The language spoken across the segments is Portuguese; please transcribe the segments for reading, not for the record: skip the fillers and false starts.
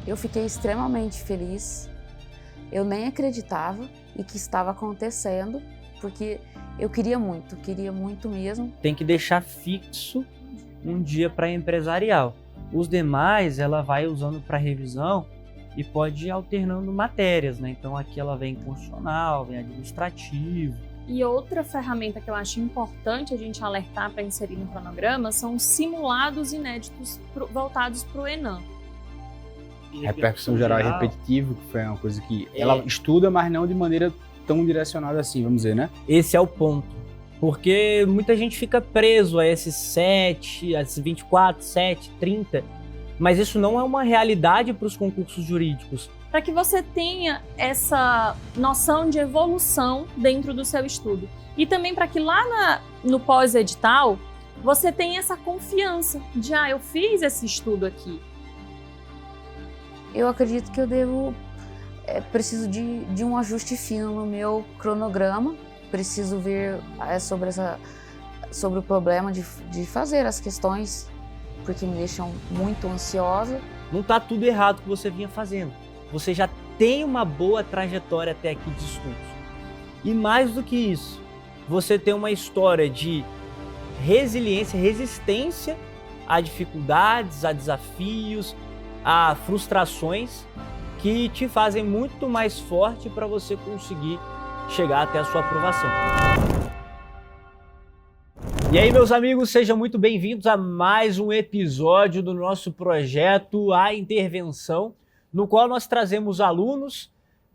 Eu fiquei extremamente feliz. Eu nem acreditava e que estava acontecendo, porque eu queria muito mesmo. Tem que deixar fixo um dia para empresarial. Os demais ela vai usando para revisão e pode ir alternando matérias, né? Então aqui ela vem constitucional, vem administrativo. E outra ferramenta que eu acho importante a gente alertar para inserir no cronograma são os simulados inéditos voltados para o ENAM. Repercussão geral e repetitivo, que foi uma coisa que ela estuda, mas não de maneira tão direcionada assim, vamos dizer, né? Esse é o ponto. Porque muita gente fica preso a esses 7, a esses 24, 7, 30, mas isso não é uma realidade para os concursos jurídicos. Para que você tenha essa noção de evolução dentro do seu estudo. E também para que lá no pós-edital, você tenha essa confiança de, eu fiz esse estudo aqui. Eu acredito que eu preciso de um ajuste fino no meu cronograma. Preciso ver sobre o problema de fazer as questões, porque me deixam muito ansiosa. Não está tudo errado que você vinha fazendo. Você já tem uma boa trajetória até aqui de estudos. E mais do que isso, você tem uma história de resiliência, resistência a dificuldades, a desafios, a frustrações que te fazem muito mais forte para você conseguir chegar até a sua aprovação. E aí, meus amigos, sejam muito bem-vindos a mais um episódio do nosso projeto A Intervenção, no qual nós trazemos alunos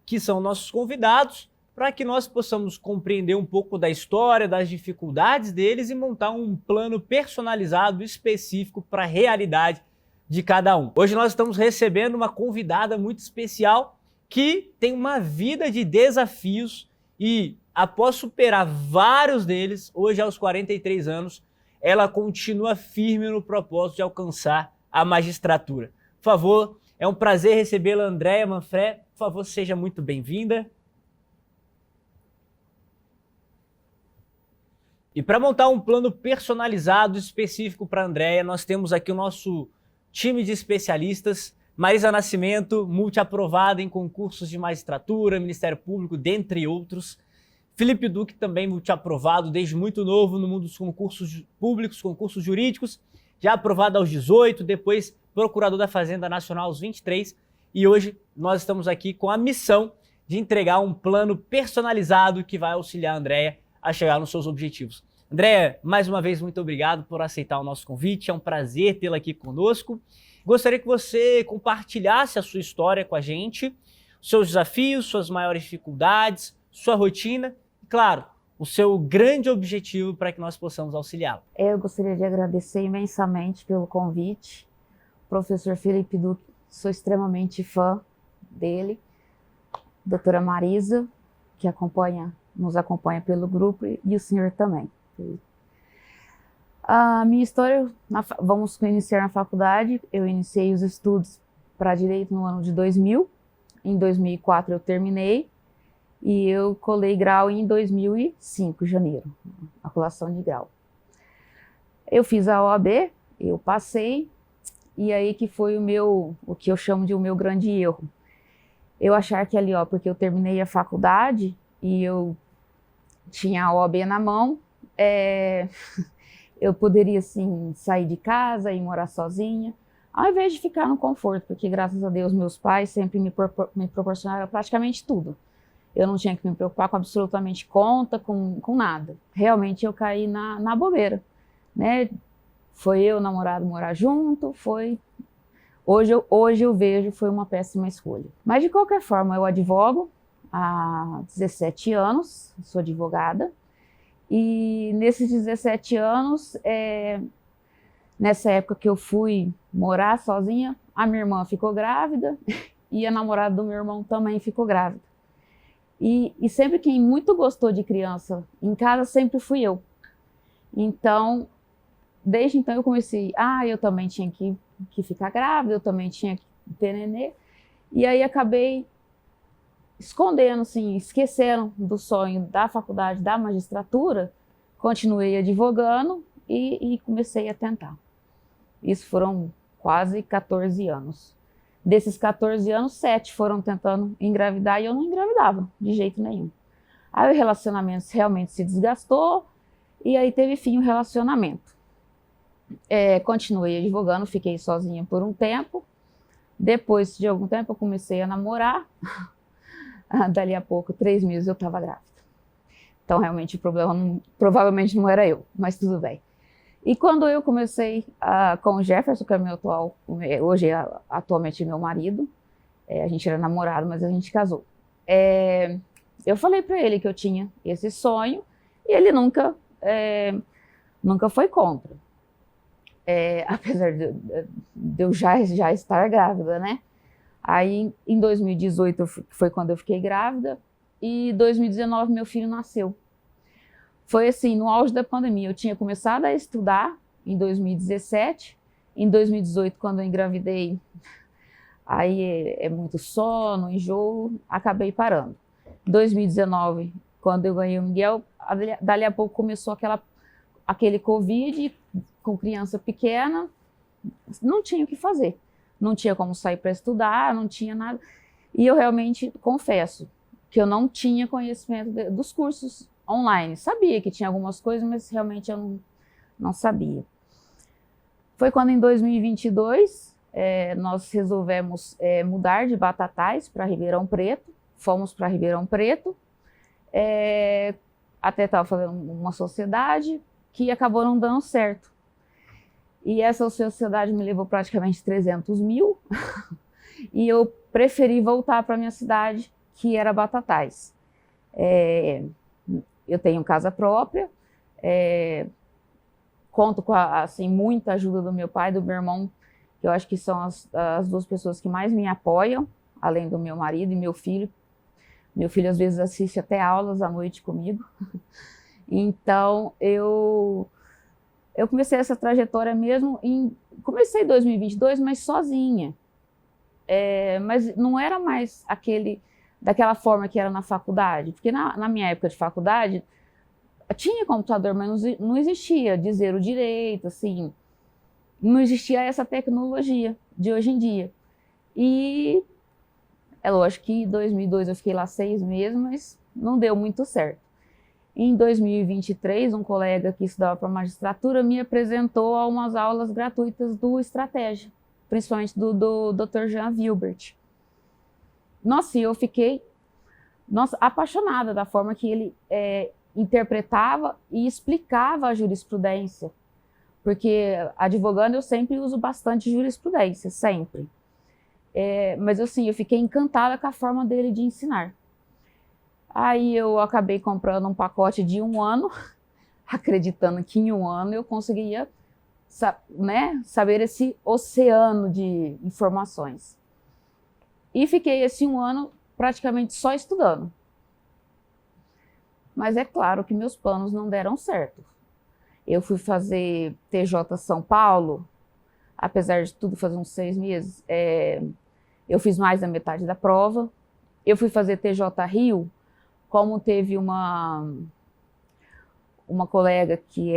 que são nossos convidados para que nós possamos compreender um pouco da história, das dificuldades deles e montar um plano personalizado específico para a realidade de cada um. Hoje nós estamos recebendo uma convidada muito especial que tem uma vida de desafios e, após superar vários deles, hoje aos 43 anos, ela continua firme no propósito de alcançar a magistratura. Por favor, é um prazer recebê-la, Andréia Manfré. Por favor, seja muito bem-vinda. E para montar um plano personalizado específico para a Andréia, nós temos aqui o nosso time de especialistas. Marisa Nascimento, multiaprovada em concursos de magistratura, Ministério Público, dentre outros. Felipe Duque, também multiaprovado desde muito novo no mundo dos concursos públicos, concursos jurídicos, já aprovado aos 18, depois procurador da Fazenda Nacional aos 23, e hoje nós estamos aqui com a missão de entregar um plano personalizado que vai auxiliar a Andréia a chegar nos seus objetivos. Andréia, mais uma vez, muito obrigado por aceitar o nosso convite, é um prazer tê-la aqui conosco. Gostaria que você compartilhasse a sua história com a gente, seus desafios, suas maiores dificuldades, sua rotina e, claro, o seu grande objetivo para que nós possamos auxiliá-lo. Eu gostaria de agradecer imensamente pelo convite. Professor Felipe Duque, sou extremamente fã dele. Doutora Marisa, que nos acompanha pelo grupo, e o senhor também. A minha história, vamos iniciar na faculdade. Eu iniciei os estudos para Direito no ano de 2000. Em 2004 eu terminei e eu colei grau em 2005, janeiro, a colação de grau. Eu fiz a OAB, eu passei, e aí que foi o que eu chamo de o meu grande erro. Eu achar que ali, porque eu terminei a faculdade e eu tinha a OAB na mão, eu poderia, assim, sair de casa e morar sozinha, ao invés de ficar no conforto, porque, graças a Deus, meus pais sempre me proporcionaram praticamente tudo. Eu não tinha que me preocupar com absolutamente conta, com nada. Realmente, eu caí na bobeira, né? Foi eu, namorado, morar junto, Hoje eu vejo, foi uma péssima escolha. Mas, de qualquer forma, eu advogo há 17 anos, sou advogada, e nesses 17 anos, nessa época que eu fui morar sozinha, a minha irmã ficou grávida e a namorada do meu irmão também ficou grávida. E sempre quem muito gostou de criança em casa sempre fui eu. Então, desde então eu comecei, eu também tinha que ficar grávida, eu também tinha que ter nenê. E aí acabei escondendo, assim, esquecendo do sonho da faculdade, da magistratura, continuei advogando e comecei a tentar. Isso foram quase 14 anos. Desses 14 anos, 7 foram tentando engravidar e eu não engravidava de jeito nenhum. Aí o relacionamento realmente se desgastou e aí teve fim o relacionamento. Continuei advogando, fiquei sozinha por um tempo. Depois de algum tempo eu comecei a namorar. Dali a pouco, 3 meses, eu estava grávida. Então realmente o problema provavelmente não era eu, mas tudo bem. E quando eu comecei com o Jefferson, que é meu atual, hoje atualmente meu marido, a gente era namorado, mas a gente casou. Eu falei para ele que eu tinha esse sonho e ele nunca foi contra. Apesar de eu já estar grávida, né? Aí em 2018 foi quando eu fiquei grávida e em 2019 meu filho nasceu. Foi assim, no auge da pandemia. Eu tinha começado a estudar em 2017. Em 2018, quando eu engravidei, aí é muito sono, enjoo, acabei parando. Em 2019, quando eu ganhei o Miguel, dali a pouco começou aquele Covid com criança pequena, não tinha o que fazer. Não tinha como sair para estudar, não tinha nada. E eu realmente confesso que eu não tinha conhecimento dos cursos online. Sabia que tinha algumas coisas, mas realmente eu não sabia. Foi quando em 2022 nós resolvemos mudar de Batatais para Ribeirão Preto. Fomos para Ribeirão Preto. Até estava fazendo uma sociedade que acabou não dando certo. E essa sociedade me levou praticamente 300 mil. E eu preferi voltar para minha cidade, que era Batatais. Eu tenho casa própria, conto com assim, muita ajuda do meu pai e do meu irmão, que eu acho que são as duas pessoas que mais me apoiam, além do meu marido e meu filho. Meu filho às vezes assiste até aulas à noite comigo. Então eu comecei essa trajetória mesmo, comecei em 2022, mas sozinha. Mas não era mais daquela forma que era na faculdade, porque na minha época de faculdade tinha computador, mas não existia dizer o direito, assim, não existia essa tecnologia de hoje em dia. E é lógico que em 2002 eu fiquei lá 6 meses, mas não deu muito certo. Em 2023, um colega que estudava para magistratura me apresentou a umas aulas gratuitas do Estratégia, principalmente do Dr. Jean Wilbert. Nossa, eu fiquei apaixonada da forma que ele interpretava e explicava a jurisprudência, porque advogando eu sempre uso bastante jurisprudência, sempre. Mas assim, eu fiquei encantada com a forma dele de ensinar. Aí eu acabei comprando um pacote de 1 ano, acreditando que em 1 ano eu conseguia saber esse oceano de informações. E fiquei esse 1 ano praticamente só estudando. Mas é claro que meus planos não deram certo. Eu fui fazer TJ São Paulo, apesar de tudo fazer uns 6 meses, eu fiz mais da metade da prova. Eu fui fazer TJ Rio, como teve uma colega que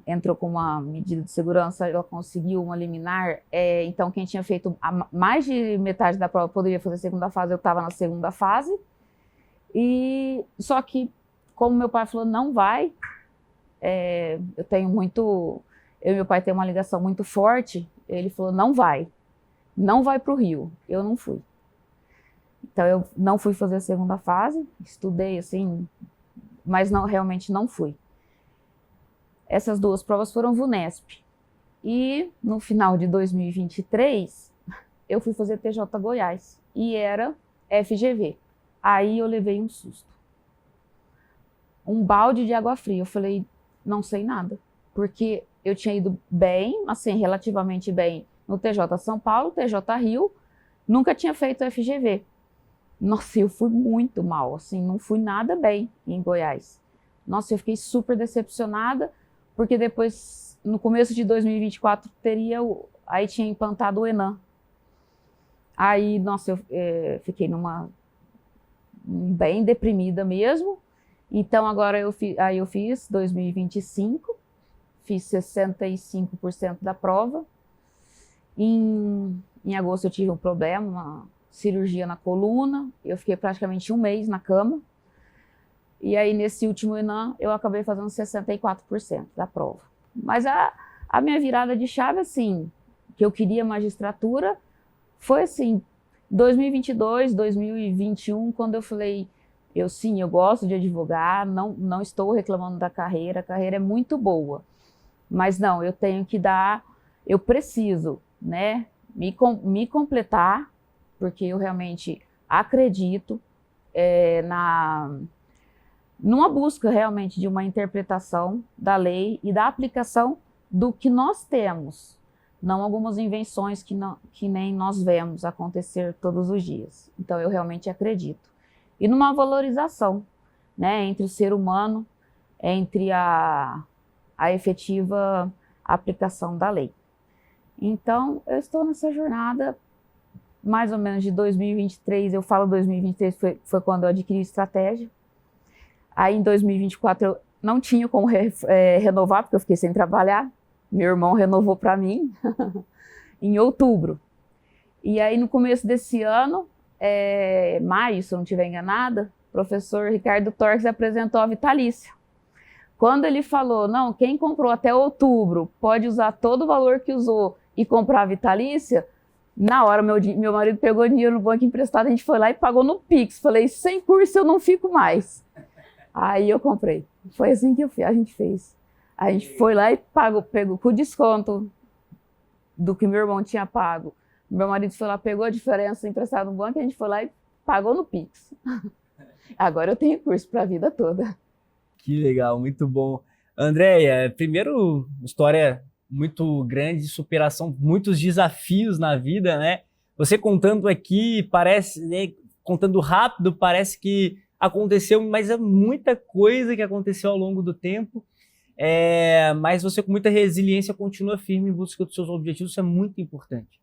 entrou com uma medida de segurança, ela conseguiu uma liminar, então quem tinha feito mais de metade da prova poderia fazer a segunda fase, eu estava na segunda fase, e só que, como meu pai falou, não vai, eu e meu pai tem uma ligação muito forte, ele falou, não vai para o Rio, eu não fui. Então eu não fui fazer a segunda fase, estudei assim, mas realmente não fui. Essas 2 provas foram VUNESP. E no final de 2023, eu fui fazer TJ Goiás e era FGV. Aí eu levei um susto. Um balde de água fria. Eu falei, não sei nada. Porque eu tinha ido bem, assim, relativamente bem no TJ São Paulo, TJ Rio, nunca tinha feito FGV. Nossa, eu fui muito mal, assim, não fui nada bem em Goiás. Nossa, eu fiquei super decepcionada, porque depois, no começo de 2024, aí tinha implantado o ENAM. Aí, nossa, eu fiquei bem deprimida mesmo. Então, agora eu fiz 2025, fiz 65% da prova. Em agosto eu tive um problema, uma cirurgia na coluna, eu fiquei praticamente um mês na cama. E aí nesse último ENAM eu acabei fazendo 64% da prova. Mas a minha virada de chave, assim, que eu queria magistratura, foi assim, 2022, 2021, quando eu falei, eu gosto de advogar, não estou reclamando da carreira, a carreira é muito boa. Mas não, eu tenho que eu preciso, né, me completar, porque eu realmente acredito numa busca realmente de uma interpretação da lei e da aplicação do que nós temos, não algumas invenções que nem nós vemos acontecer todos os dias. Então eu realmente acredito. E numa valorização, né, entre o ser humano, entre a efetiva aplicação da lei. Então eu estou nessa jornada mais ou menos de 2023, eu falo 2023 foi quando eu adquiri estratégia. Aí em 2024 eu não tinha como renovar, porque eu fiquei sem trabalhar. Meu irmão renovou para mim em outubro. E aí no começo desse ano, maio, se eu não estiver enganada, o professor Ricardo Torques apresentou a vitalícia. Quando ele falou, não, quem comprou até outubro pode usar todo o valor que usou e comprar a vitalícia, na hora meu marido pegou dinheiro no banco emprestado, a gente foi lá e pagou no Pix. Falei, sem curso eu não fico mais. Aí eu comprei. Foi assim que a gente fez. A gente foi lá e pegou com desconto do que meu irmão tinha pago. Meu marido foi lá, pegou a diferença emprestada no banco, a gente foi lá e pagou no Pix. Agora eu tenho curso para a vida toda. Que legal, muito bom. Andréia, primeiro, história muito grande de superação, muitos desafios na vida, né? Você contando aqui, parece, né, contando rápido, parece que aconteceu, mas é muita coisa que aconteceu ao longo do tempo. Mas você com muita resiliência continua firme em busca dos seus objetivos, isso é muito importante.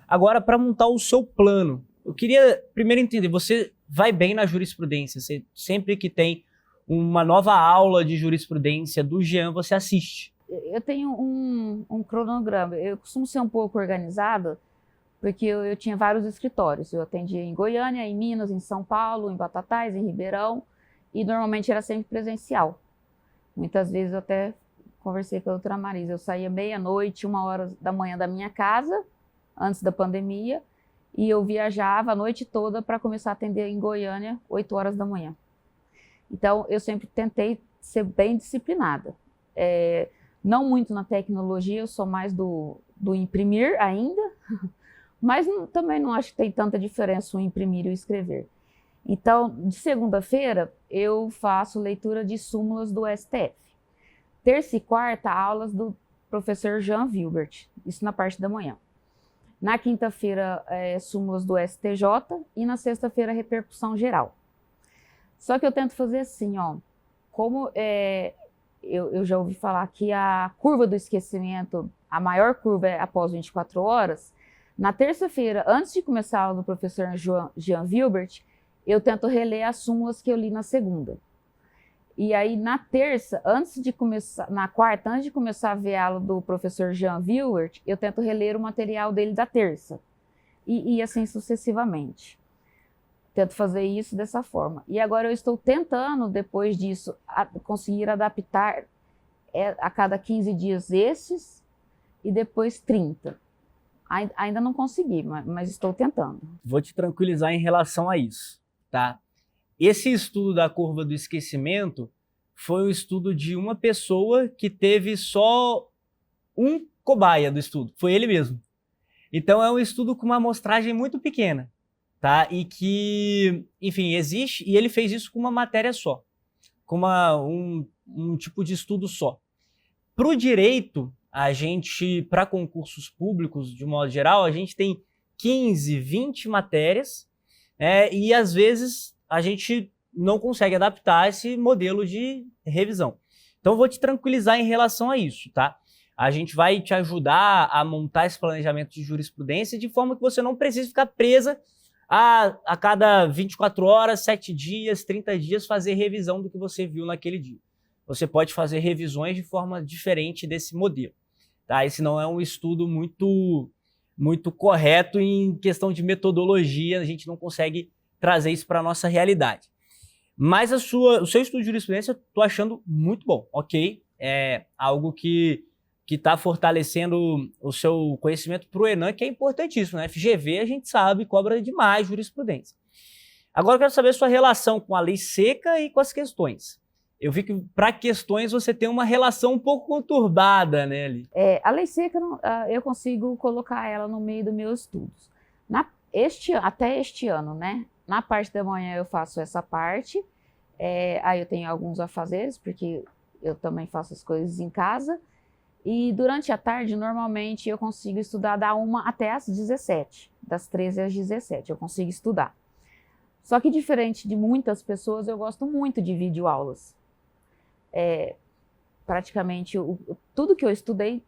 Agora, para montar o seu plano, eu queria primeiro entender, você vai bem na jurisprudência, você, sempre que tem uma nova aula de jurisprudência do Jean, você assiste? Eu tenho um cronograma, eu costumo ser um pouco organizada, porque eu tinha vários escritórios, eu atendia em Goiânia, em Minas, em São Paulo, em Batatais, em Ribeirão, e normalmente era sempre presencial. Muitas vezes eu até conversei com a doutora Marisa, eu saía meia-noite, 1h da manhã da minha casa, antes da pandemia, e eu viajava a noite toda para começar a atender em Goiânia, 8h da manhã. Então, eu sempre tentei ser bem disciplinada. Não muito na tecnologia, eu sou mais do imprimir ainda, mas também não acho que tem tanta diferença o imprimir e o escrever. Então, de segunda-feira, eu faço leitura de súmulas do STF. Terça e quarta, aulas do professor Jean Vilbert, isso na parte da manhã. Na quinta-feira, súmulas do STJ e na sexta-feira, repercussão geral. Só que eu tento fazer assim, ó, como eu já ouvi falar que a curva do esquecimento, a maior curva é após 24 horas, na terça-feira, antes de começar a aula do professor Jean Vilbert, eu tento reler as súmulas que eu li na segunda. E aí, na terça, na quarta, antes de começar a ver a aula do professor Jean Vilbert, eu tento reler o material dele da terça. E assim sucessivamente. Tento fazer isso dessa forma. E agora eu estou tentando, depois disso, conseguir adaptar a cada 15 dias esses e depois 30. Ainda não consegui, mas estou tentando. Vou te tranquilizar em relação a isso, tá? Esse estudo da curva do esquecimento foi um estudo de uma pessoa que teve só um cobaia do estudo, foi ele mesmo. Então é um estudo com uma amostragem muito pequena, tá? E que, enfim, existe, e ele fez isso com uma matéria só, com um tipo de estudo só. Para o direito, a gente, para concursos públicos, de modo geral, a gente tem 15, 20 matérias, e às vezes a gente não consegue adaptar esse modelo de revisão. Então, eu vou te tranquilizar em relação a isso, tá? A gente vai te ajudar a montar esse planejamento de jurisprudência de forma que você não precise ficar presa a cada 24 horas, 7 dias, 30 dias, fazer revisão do que você viu naquele dia. Você pode fazer revisões de forma diferente desse modelo, tá? Esse não é um estudo muito muito correto em questão de metodologia, a gente não consegue trazer isso para a nossa realidade. Mas o seu estudo de jurisprudência eu estou achando muito bom, ok? É algo que está fortalecendo o seu conhecimento para o Enan, que é importantíssimo, né? FGV, a gente sabe, cobra demais jurisprudência. Agora eu quero saber a sua relação com a lei seca e com as questões. Eu vi que para questões você tem uma relação um pouco conturbada, né, Ali? A lei seca, eu consigo colocar ela no meio dos meus estudos. Até este ano, né? Na parte da manhã eu faço essa parte, aí eu tenho alguns afazeres, porque eu também faço as coisas em casa. E durante a tarde, normalmente, eu consigo estudar da 1 até às 17, das 13 às 17, eu consigo estudar. Só que diferente de muitas pessoas, eu gosto muito de videoaulas. Praticamente tudo que eu estudei,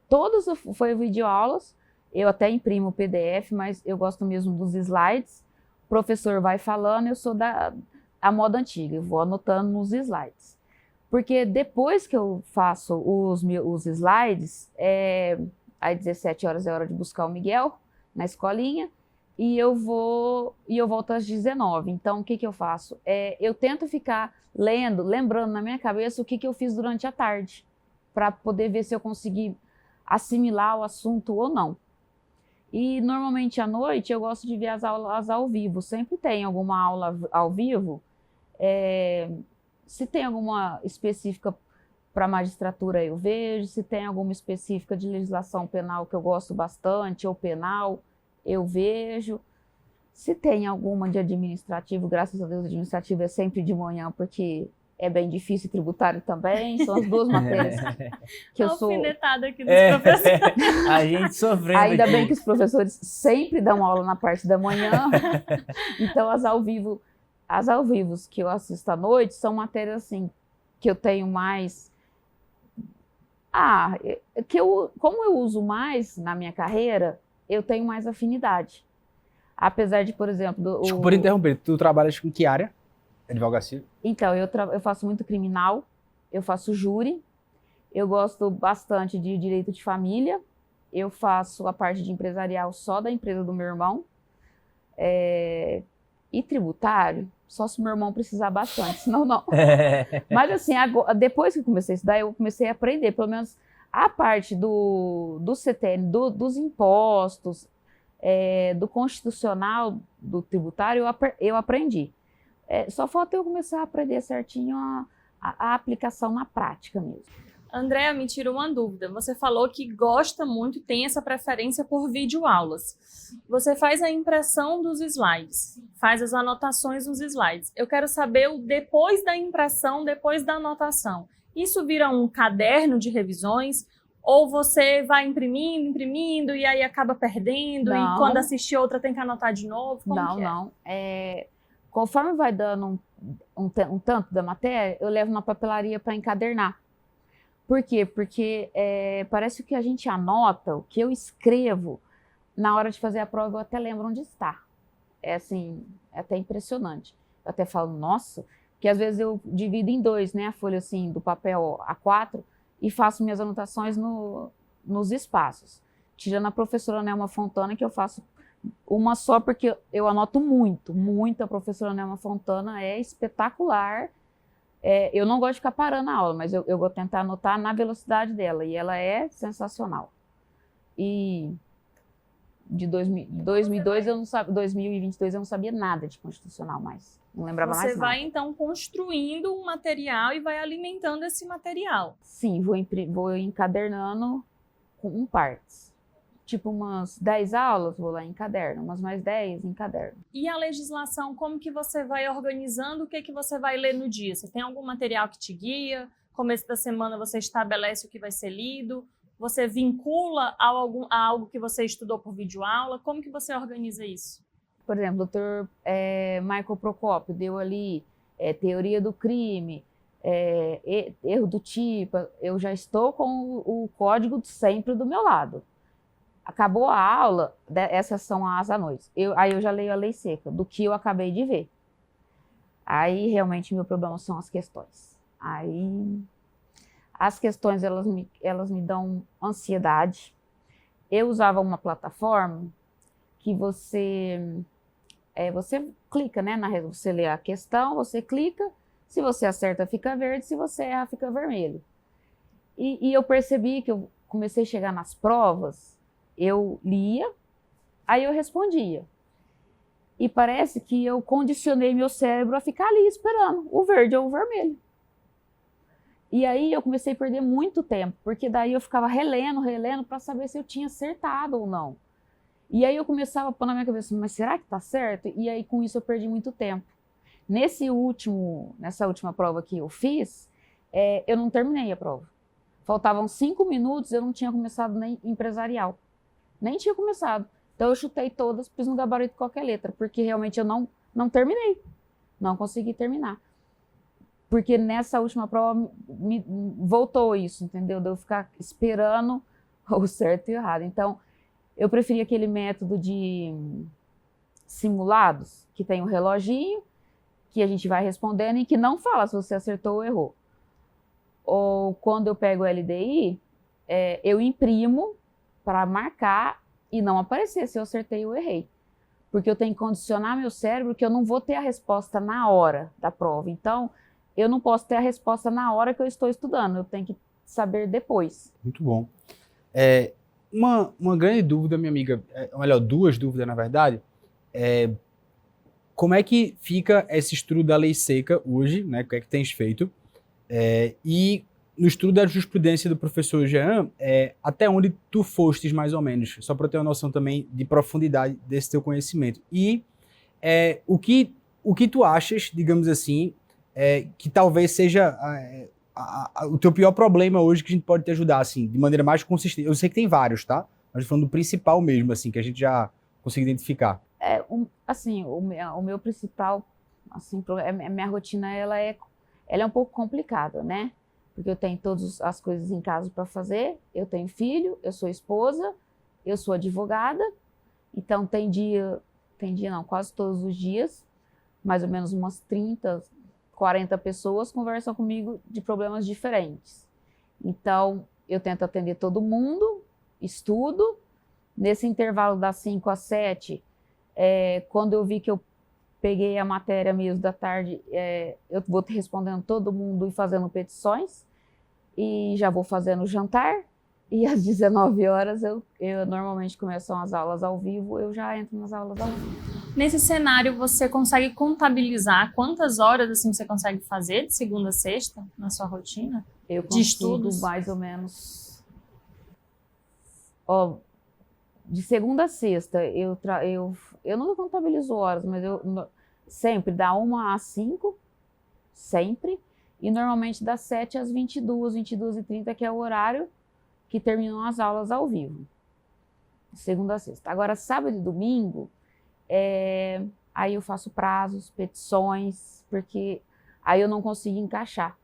todos foi videoaulas. Eu até imprimo o PDF, mas eu gosto mesmo dos slides. O professor vai falando, eu sou a moda antiga, eu vou anotando nos slides. Porque depois que eu faço os slides, às 17 horas é hora de buscar o Miguel na escolinha, e eu volto às 19. Então, o que eu faço? Eu tento ficar lembrando na minha cabeça o que eu fiz durante a tarde, para poder ver se eu consegui assimilar o assunto ou não. E, normalmente, à noite, eu gosto de ver as aulas ao vivo. Sempre tem alguma aula ao vivo. Se tem alguma específica para magistratura, eu vejo. Se tem alguma específica de legislação penal que eu gosto bastante, ou penal, eu vejo. Se tem alguma de administrativo, graças a Deus, administrativo é sempre de manhã, porque é bem difícil, tributário também, são as duas matérias que eu sou... Alfinetada aqui dos professores. A gente sofrendo Ainda aqui. bem que os professores sempre dão aula na parte da manhã, então as ao vivo que eu assisto à noite são matérias assim, que eu tenho mais... como eu uso mais na minha carreira, eu tenho mais afinidade. Apesar de, por exemplo... Desculpa por interromper, tu trabalhas com que área? Advocacia? Então, eu faço muito criminal, eu faço júri, eu gosto bastante de direito de família, eu faço a parte de empresarial só da empresa do meu irmão, e tributário, só se meu irmão precisar bastante, senão não. Mas assim, depois que eu comecei a estudar, eu comecei a aprender, pelo menos a parte do CTN, dos impostos, do constitucional, do tributário, eu aprendi. Só falta eu começar a aprender certinho a aplicação na prática mesmo. Andréa, me tira uma dúvida. Você falou que gosta muito, tem essa preferência por videoaulas. Você faz a impressão dos slides, faz as anotações nos slides. Eu quero saber o depois da impressão, depois da anotação. Isso vira um caderno de revisões? Ou você vai imprimindo e aí acaba perdendo? Não. E quando assistir outra tem que anotar de novo? Como que é? Não. Conforme vai dando um tanto da matéria, eu levo na papelaria para encadernar. Por quê? Porque parece que a gente anota, o que eu escrevo, na hora de fazer a prova eu até lembro onde está. É assim, é até impressionante. Eu até falo, nossa, que às vezes eu divido em dois, né, a folha assim, do papel A4, e faço minhas anotações nos espaços. Tirando a professora Nelma Fontana, que eu faço uma só, porque eu anoto muito. A professora Nelma Fontana é espetacular. Eu não gosto de ficar parando a aula, mas eu vou tentar anotar na velocidade dela, e ela é sensacional. E de 2022 eu não sabia, 2022 eu não sabia nada de constitucional mais, não lembrava mais nada. Você vai então construindo um material e vai alimentando esse material. Sim, vou encadernando com partes. Tipo umas 10 aulas, vou lá em caderno, umas mais 10 em caderno. E a legislação, como que você vai organizando, o que você vai ler no dia? Você tem algum material que te guia? Começo da semana você estabelece o que vai ser lido? Você vincula a algo que você estudou por videoaula? Como que você organiza isso? Por exemplo, o doutor Michael Procópio deu ali teoria do crime, erro do tipo, eu já estou com o código sempre do meu lado. Acabou a aula, essas são as à noite. Aí eu já leio a lei seca, do que eu acabei de ver. Aí realmente meu problema são as questões. Aí as questões elas me dão ansiedade. eu usava uma plataforma que você clica, né, você lê a questão, você clica, se você acerta fica verde, se você erra fica vermelho. E eu percebi que eu comecei a chegar nas provas, eu lia, aí eu respondia. E parece que eu condicionei meu cérebro a ficar ali esperando o verde ou o vermelho. E aí eu comecei a perder muito tempo, porque daí eu ficava relendo para saber se eu tinha acertado ou não. E aí eu começava a pôr na minha cabeça, mas será que tá certo? E aí com isso eu perdi muito tempo. Nessa última prova que eu fiz, eu não terminei a prova. Faltavam 5 minutos, eu não tinha começado nem empresarial. Nem tinha começado. Então eu chutei todas, pus no gabarito qualquer letra, porque realmente eu não terminei. Não consegui terminar. Porque nessa última prova me voltou isso, entendeu? De eu ficar esperando o certo e o errado. Então, eu preferi aquele método de simulados, que tem um reloginho, que a gente vai respondendo e que não fala se você acertou ou errou. Ou quando eu pego o LDI, eu imprimo para marcar e não aparecer se eu acertei ou errei. Porque eu tenho que condicionar meu cérebro que eu não vou ter a resposta na hora da prova. Então, eu não posso ter a resposta na hora que eu estou estudando, eu tenho que saber depois. Muito bom. Uma grande dúvida, minha amiga, melhor, duas dúvidas, na verdade, como é que fica esse estudo da lei seca hoje, né? O que é que tens feito? E no estudo da jurisprudência do professor Jean, até onde tu fostes mais ou menos, só para eu ter uma noção também de profundidade desse teu conhecimento. E o que tu achas, digamos assim, que talvez seja o teu pior problema hoje que a gente pode te ajudar, assim, de maneira mais consistente. Eu sei que tem vários, tá? Mas falando do principal mesmo, assim, que a gente já consegue identificar. O meu principal, assim, minha rotina, ela é um pouco complicada, né? Porque eu tenho todas as coisas em casa para fazer, eu tenho filho, eu sou esposa, eu sou advogada, então quase todos os dias, mais ou menos umas 30, 40 pessoas conversam comigo de problemas diferentes. Então, eu tento atender todo mundo, estudo. Nesse intervalo das 5 às 7, quando eu vi que eu peguei a matéria mesmo da tarde, eu vou respondendo todo mundo e fazendo petições. E já vou fazendo o jantar. E às 19 horas, eu normalmente começam as aulas ao vivo, eu já entro nas aulas ao vivo. Nesse cenário, você consegue contabilizar quantas horas assim você consegue fazer de segunda a sexta na sua rotina? Eu de consigo estudos? Mais ou menos. De segunda a sexta, eu não contabilizo horas, mas eu sempre dá 1 às 5, sempre. E normalmente das 7 às 22, 22h30, que é o horário que terminam as aulas ao vivo. De segunda a sexta. Agora, sábado e domingo, aí eu faço prazos, petições, porque aí eu não consigo encaixar.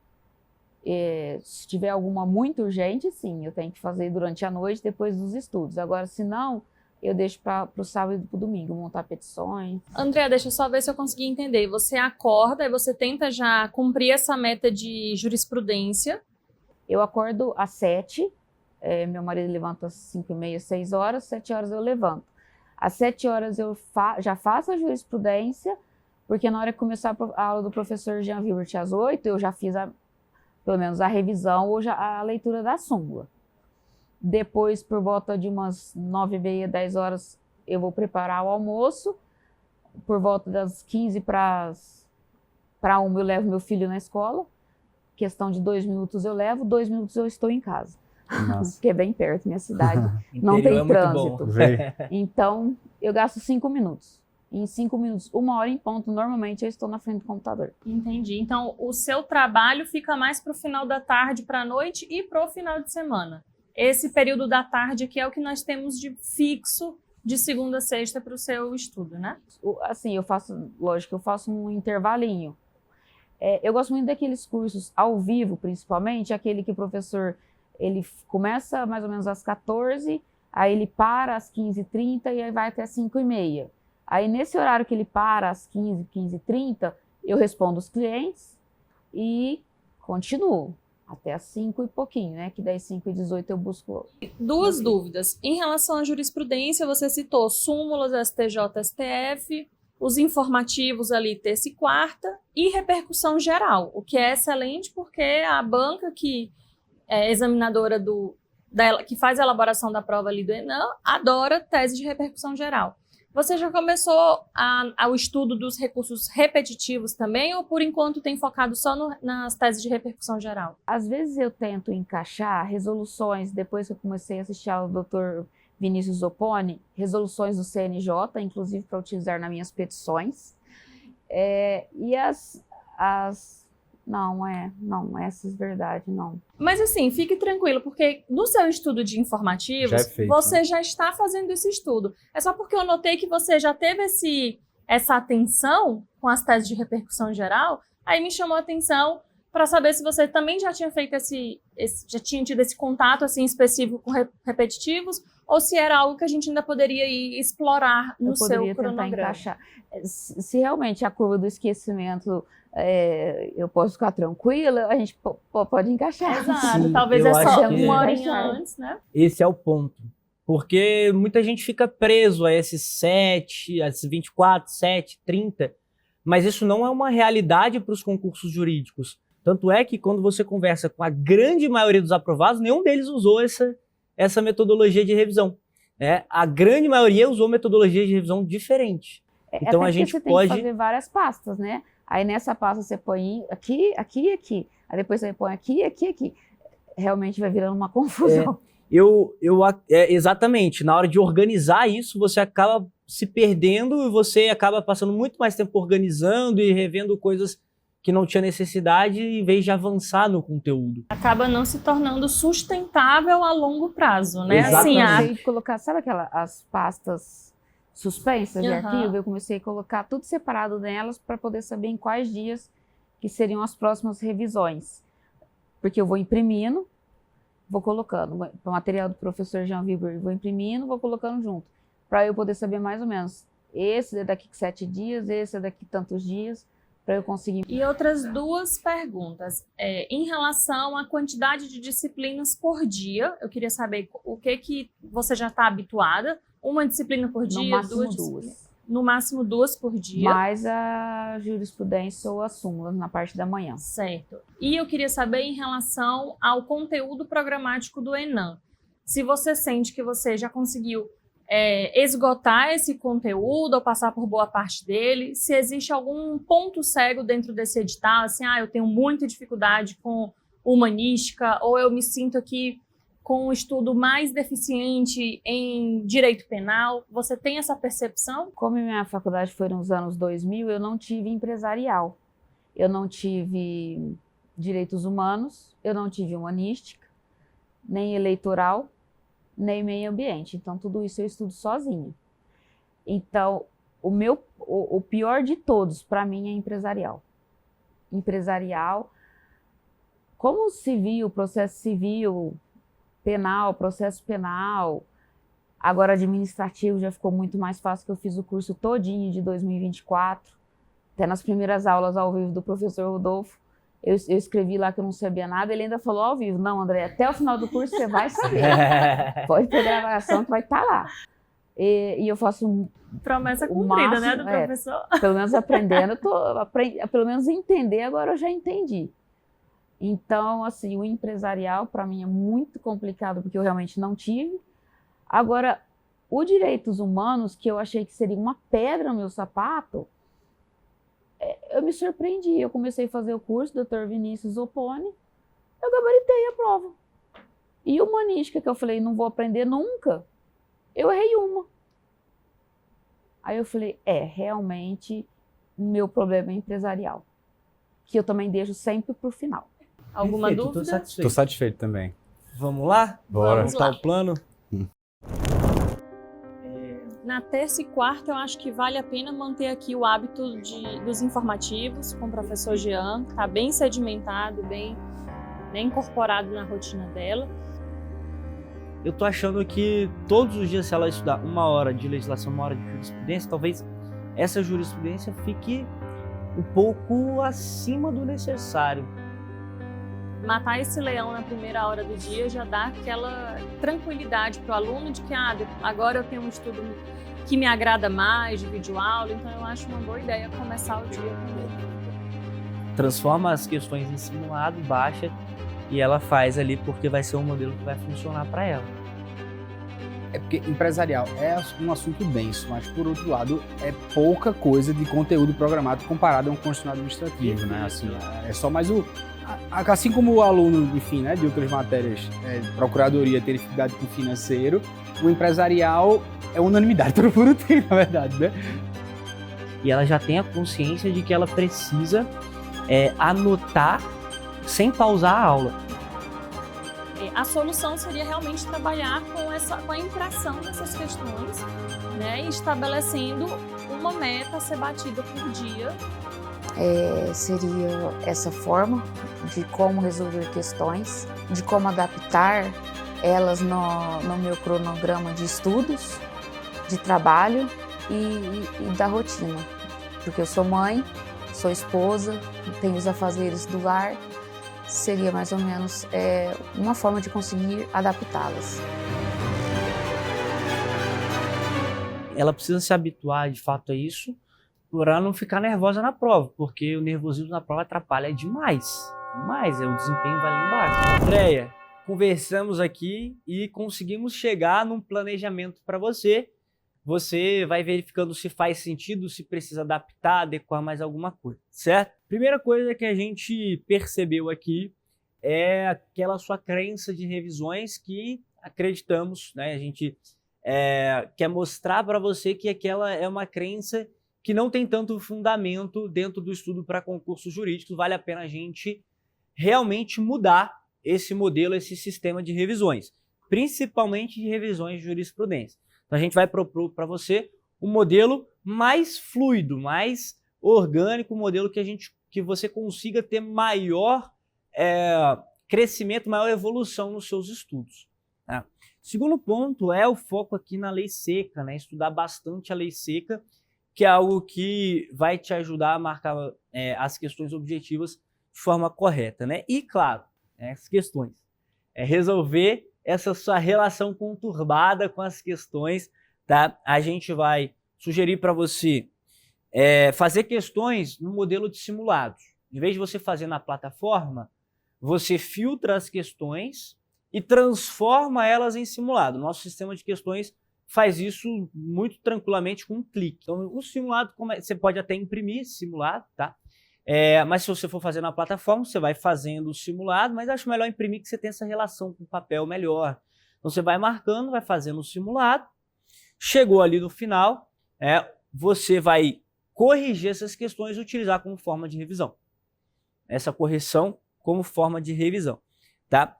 Se tiver alguma muito urgente, sim, eu tenho que fazer durante a noite, depois dos estudos. Agora, se não, eu deixo para o sábado e para o domingo, montar petições. André, deixa eu só ver se eu consegui entender. Você acorda e você tenta já cumprir essa meta de jurisprudência. Eu acordo às 7, meu marido levanta às 5h30, 6 horas, 7 horas eu levanto. Às 7 horas eu já faço a jurisprudência, porque na hora que começar a aula do professor Jean Vilbert às 8, eu já fiz pelo menos a revisão ou a leitura da súmula. Depois, por volta de umas 9h30, 10 horas, eu vou preparar o almoço. Por volta das 15 para 1, eu levo meu filho na escola. Questão de 2 minutos eu levo, 2 minutos eu estou em casa. Nossa. Porque é bem perto, minha cidade. Não Interior tem é muito bom. trânsito. Então, eu gasto 5 minutos. Em 5 minutos, 1 hora em ponto, normalmente eu estou na frente do computador. Entendi. Então, o seu trabalho fica mais para o final da tarde, para a noite e para o final de semana. Esse período da tarde aqui é o que nós temos de fixo de segunda a sexta para o seu estudo, né? Assim, eu faço um intervalinho. Eu gosto muito daqueles cursos ao vivo, principalmente, aquele que o professor, ele começa mais ou menos às 14, aí ele para às 15h30 e aí vai até 5h30. Aí, nesse horário que ele para, às 15h30, eu respondo os clientes e continuo. até as 5 e pouquinho, né? Que das 5h18 eu busco. Duas dúvidas. Em relação à jurisprudência, você citou súmulas STJ, STF, os informativos ali terça e quarta e repercussão geral, o que é excelente porque a banca que é examinadora que faz a elaboração da prova ali do Enem adora tese de repercussão geral. Você já começou ao estudo dos recursos repetitivos também ou por enquanto tem focado só nas teses de repercussão geral? Às vezes eu tento encaixar resoluções, depois que eu comecei a assistir ao Dr. Vinícius Zopponi, resoluções do CNJ, inclusive para utilizar nas minhas petições. E não, essas verdade, não. Mas assim, fique tranquilo, porque no seu estudo de informativos, você já está fazendo esse estudo. É só porque eu notei que você já teve essa atenção com as teses de repercussão geral, aí me chamou a atenção para saber se você também já tinha feito já tinha tido esse contato assim específico com repetitivos, ou se era algo que a gente ainda poderia ir explorar no seu cronograma. Encaixar. Se realmente a curva do esquecimento eu posso ficar tranquila, a gente pode encaixar. Exato, sim, talvez é só uma horinha antes, né? Esse é o ponto. Porque muita gente fica preso a esses 7, a esses 24, 7, 30, mas isso não é uma realidade para os concursos jurídicos. Tanto é que quando você conversa com a grande maioria dos aprovados, nenhum deles usou essa metodologia de revisão. A grande maioria usou metodologia de revisão diferente. Então a gente pode fazer várias pastas, né? Aí nessa pasta você põe aqui, aqui e aqui. Aí depois você põe aqui, aqui e aqui. Realmente vai virando uma confusão. Exatamente. Na hora de organizar isso, você acaba se perdendo e você acaba passando muito mais tempo organizando e revendo coisas que não tinha necessidade em vez de avançar no conteúdo. Acaba não se tornando sustentável a longo prazo, né? Exatamente. Assim, colocar, sabe as pastas suspensas de arquivo? Eu comecei a colocar tudo separado nelas para poder saber em quais dias que seriam as próximas revisões. Porque eu vou imprimindo, vou colocando. O material do professor Jean Wilber, vou imprimindo, vou colocando junto. Para eu poder saber mais ou menos, esse é daqui 7 dias, esse é daqui tantos dias, para eu conseguir. E outras duas perguntas. Em relação à quantidade de disciplinas por dia, eu queria saber o que você já está habituada. Uma disciplina por dia? No máximo duas. No máximo 2 por dia. Mais a jurisprudência ou a súmula na parte da manhã. Certo. E eu queria saber em relação ao conteúdo programático do Enem. Se você sente que você já conseguiu esgotar esse conteúdo ou passar por boa parte dele, se existe algum ponto cego dentro desse edital, assim, eu tenho muita dificuldade com humanística, ou eu me sinto aqui com um estudo mais deficiente em direito penal. Você tem essa percepção? Como minha faculdade foi nos anos 2000, eu não tive empresarial, eu não tive direitos humanos, eu não tive humanística, nem eleitoral, nem meio ambiente. Então, tudo isso eu estudo sozinha. Então, o pior de todos, para mim, é empresarial. Empresarial, como civil, processo civil, penal, processo penal, agora administrativo já ficou muito mais fácil, que eu fiz o curso todinho de 2024, até nas primeiras aulas ao vivo do professor Rodolfo, eu escrevi lá que eu não sabia nada, ele ainda falou ao vivo, não, André, até o final do curso você vai saber, pode pegar a gravação que vai estar lá. E eu faço promessa cumprida, né, do professor? Pelo menos aprendendo, pelo menos entender, agora eu já entendi. Então, assim, o empresarial para mim é muito complicado, porque eu realmente não tive. Agora, o direitos humanos, que eu achei que seria uma pedra no meu sapato, eu me surpreendi. Eu comecei a fazer o curso, Dr. Vinícius Zopponi, eu gabaritei a prova. E humanística, que eu falei, não vou aprender nunca, eu errei uma. Aí eu falei, realmente, o meu problema é empresarial, que eu também deixo sempre pro final. Alguma Perfeito, dúvida? Tô satisfeito também. Vamos lá? Bora. Vamos montar o plano? Na terça e quarta, eu acho que vale a pena manter aqui o hábito dos informativos com o professor Jean, que está bem sedimentado, bem incorporado na rotina dela. Eu tô achando que todos os dias, se ela estudar 1 hora de legislação, 1 hora de jurisprudência, talvez essa jurisprudência fique um pouco acima do necessário. matar esse leão na primeira hora do dia já dá aquela tranquilidade para o aluno de que agora eu tenho um estudo que me agrada mais, de videoaula, então eu acho uma boa ideia começar o dia com ele. Transforma as questões em simulado, baixa e ela faz ali porque vai ser um modelo que vai funcionar para ela. É porque empresarial é um assunto denso, mas por outro lado é pouca coisa de conteúdo programado comparado a um curso administrativo, né? Assim, é só mais assim como o aluno, enfim, né, de outras matérias, procuradoria ter dificuldade com o financeiro, o empresarial é unanimidade, todo mundo tem, na verdade, né? E ela já tem a consciência de que ela precisa anotar sem pausar a aula. A solução seria realmente trabalhar com a impressão dessas questões, né, e estabelecendo uma meta a ser batida por dia. Seria essa forma de como resolver questões, de como adaptar elas no meu cronograma de estudos, de trabalho e da rotina. Porque eu sou mãe, sou esposa, tenho os afazeres do lar, seria mais ou menos uma forma de conseguir adaptá-las. Ela precisa se habituar de fato a isso, para não ficar nervosa na prova, porque o nervosismo na prova atrapalha demais, o desempenho vai lá embaixo. Andréia, conversamos aqui e conseguimos chegar num planejamento para você. Você vai verificando se faz sentido, se precisa adaptar, adequar mais alguma coisa, certo? Primeira coisa que a gente percebeu aqui é aquela sua crença de revisões que acreditamos, né? A gente quer mostrar para você que aquela é uma crença que não tem tanto fundamento dentro do estudo para concursos jurídicos. Vale a pena a gente realmente mudar esse modelo, esse sistema de revisões, principalmente de revisões de jurisprudência. Então a gente vai propor para você um modelo mais fluido, mais orgânico, um modelo que você consiga ter maior crescimento, maior evolução nos seus estudos. Tá? Segundo ponto é o foco aqui na lei seca, né? Estudar bastante a lei seca, que é algo que vai te ajudar a marcar as questões objetivas de forma correta, né? E, claro, as questões. Resolver essa sua relação conturbada com as questões, tá? A gente vai sugerir para você fazer questões no modelo de simulados. Em vez de você fazer na plataforma, você filtra as questões e transforma elas em simulado. Nosso sistema de questões faz isso muito tranquilamente com um clique. Então, o simulado, você pode até imprimir esse simulado, tá? Mas se você for fazer na plataforma, você vai fazendo o simulado, mas acho melhor imprimir que você tem essa relação com o papel melhor. Então, você vai marcando, vai fazendo o simulado, chegou ali no final, você vai corrigir essas questões e utilizar como forma de revisão. Essa correção como forma de revisão, tá?